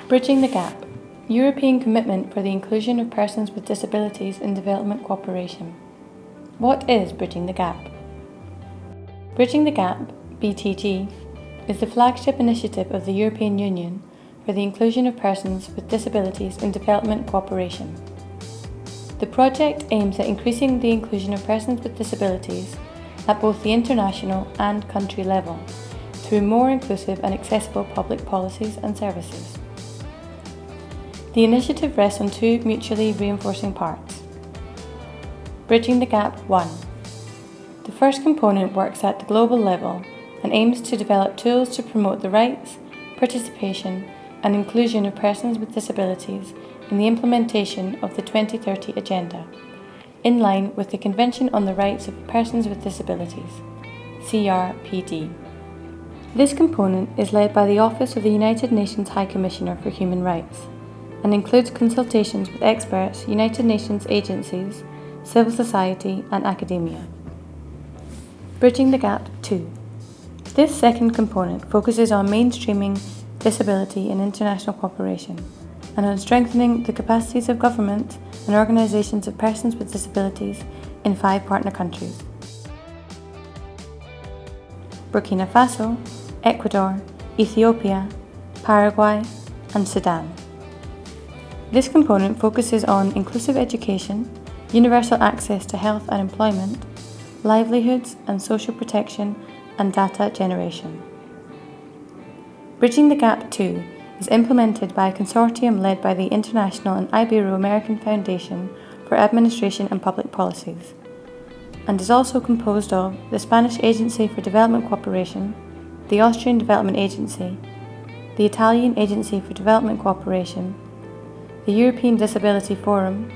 Bridging the Gap, European Commitment for the Inclusion of Persons with Disabilities in Development Cooperation. What is Bridging the Gap? Bridging the Gap, BTG, is the flagship initiative of the European Union for the inclusion of persons with disabilities in development cooperation. The project aims at increasing the inclusion of persons with disabilities at both the international and country level through more inclusive and accessible public policies and services. The initiative rests on two mutually reinforcing parts. Bridging the Gap 1. The first component works at the global level and aims to develop tools to promote the rights, participation, and inclusion of persons with disabilities in the implementation of the 2030 Agenda, in line with the Convention on the Rights of Persons with Disabilities, CRPD. This component is led by the Office of the United Nations High Commissioner for Human Rights and includes consultations with experts, United Nations agencies, civil society, and academia. Bridging the Gap 2. This second component focuses on mainstreaming disability in international cooperation and on strengthening the capacities of government and organisations of persons with disabilities in 5 partner countries: Burkina Faso, Ecuador, Ethiopia, Paraguay, and Sudan. This component focuses on inclusive education, universal access to health and employment, livelihoods and social protection, and data generation. Bridging the Gap 2 is implemented by a consortium led by the International and Ibero-American Foundation for Administration and Public Policies, and is also composed of the Spanish Agency for Development Cooperation, the Austrian Development Agency, the Italian Agency for Development Cooperation, the European Disability Forum,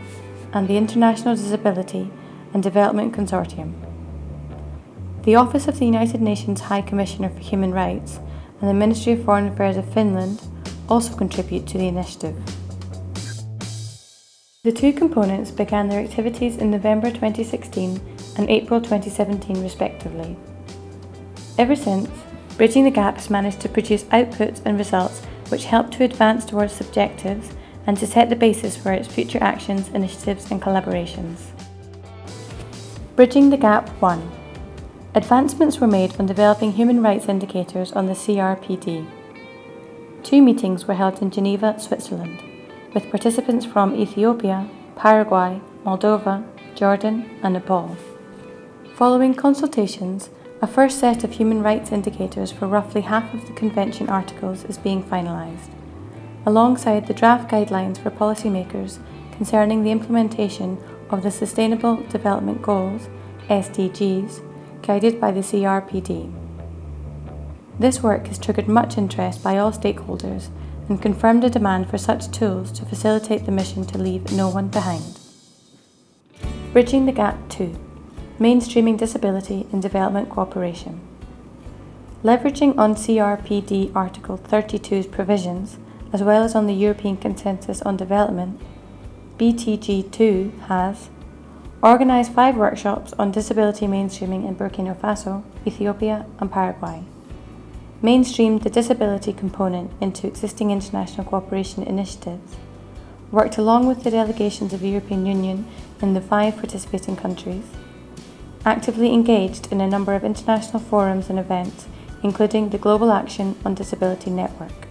and the International Disability and Development Consortium. The Office of the United Nations High Commissioner for Human Rights and the Ministry of Foreign Affairs of Finland also contribute to the initiative. The two components began their activities in November 2016 and April 2017 respectively. Ever since, Bridging the Gap has managed to produce outputs and results which help to advance towards objectives and to set the basis for its future actions, initiatives and collaborations. Bridging the Gap 1. Advancements were made on developing human rights indicators on the CRPD. 2 meetings were held in Geneva, Switzerland, with participants from Ethiopia, Paraguay, Moldova, Jordan and Nepal. Following consultations, a first set of human rights indicators for roughly half of the Convention articles is being finalised, alongside the draft guidelines for policymakers concerning the implementation of the Sustainable Development Goals, SDGs, guided by the CRPD. This work has triggered much interest by all stakeholders and confirmed a demand for such tools to facilitate the mission to leave no one behind. Bridging the Gap 2. Mainstreaming disability in development cooperation. Leveraging on CRPD Article 32's provisions, as well as on the European Consensus on Development, BTG2 has organised 5 workshops on disability mainstreaming in Burkina Faso, Ethiopia and Paraguay, mainstreamed the disability component into existing international cooperation initiatives, worked along with the delegations of the European Union in the 5 participating countries, actively engaged in a number of international forums and events, including the Global Action on Disability Network.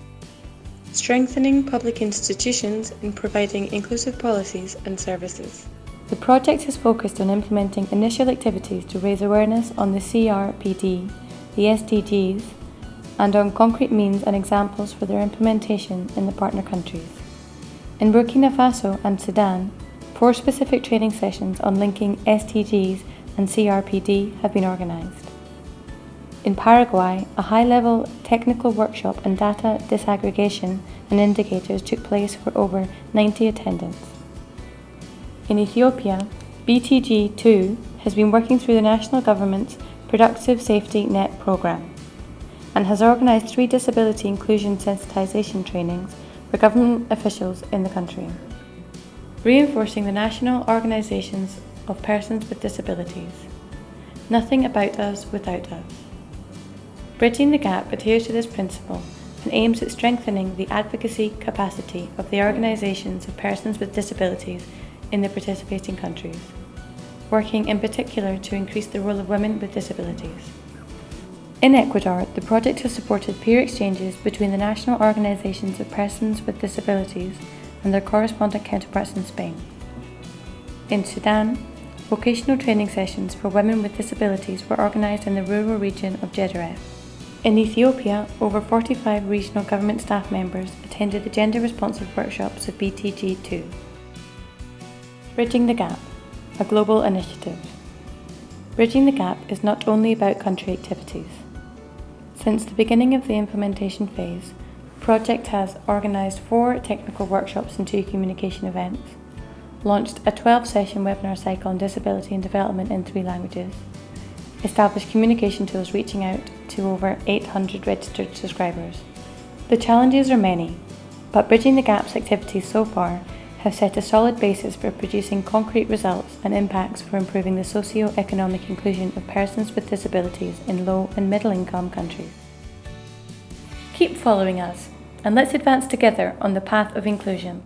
Strengthening public institutions in providing inclusive policies and services. The project is focused on implementing initial activities to raise awareness on the CRPD, the SDGs, and on concrete means and examples for their implementation in the partner countries. In Burkina Faso and Sudan, 4 specific training sessions on linking SDGs and CRPD have been organised. In Paraguay, a high-level technical workshop on data disaggregation and indicators took place for over 90 attendants. In Ethiopia, BTG2 has been working through the national government's Productive Safety Net programme and has organised 3 disability inclusion sensitisation trainings for government officials in the country, reinforcing the national organisations of persons with disabilities. Nothing about us without us. Bridging the Gap adheres to this principle and aims at strengthening the advocacy capacity of the organisations of persons with disabilities in the participating countries, working in particular to increase the role of women with disabilities. In Ecuador, the project has supported peer exchanges between the national organisations of persons with disabilities and their correspondent counterparts in Spain. In Sudan, vocational training sessions for women with disabilities were organised in the rural region of Jeddah. In Ethiopia, over 45 regional government staff members attended the gender-responsive workshops of BTG2. Bridging the Gap, a global initiative. Bridging the Gap is not only about country activities. Since the beginning of the implementation phase, the project has organised 4 technical workshops and 2 communication events, launched a 12-session webinar cycle on disability and development in 3 languages, established communication tools reaching out to over 800 registered subscribers. The challenges are many, but Bridging the Gap's activities so far have set a solid basis for producing concrete results and impacts for improving the socio-economic inclusion of persons with disabilities in low and middle-income countries. Keep following us, and let's advance together on the path of inclusion.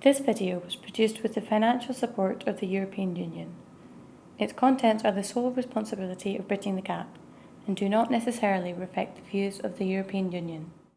This video was produced with the financial support of the European Union. Its contents are the sole responsibility of Bridging the Gap and do not necessarily reflect the views of the European Union.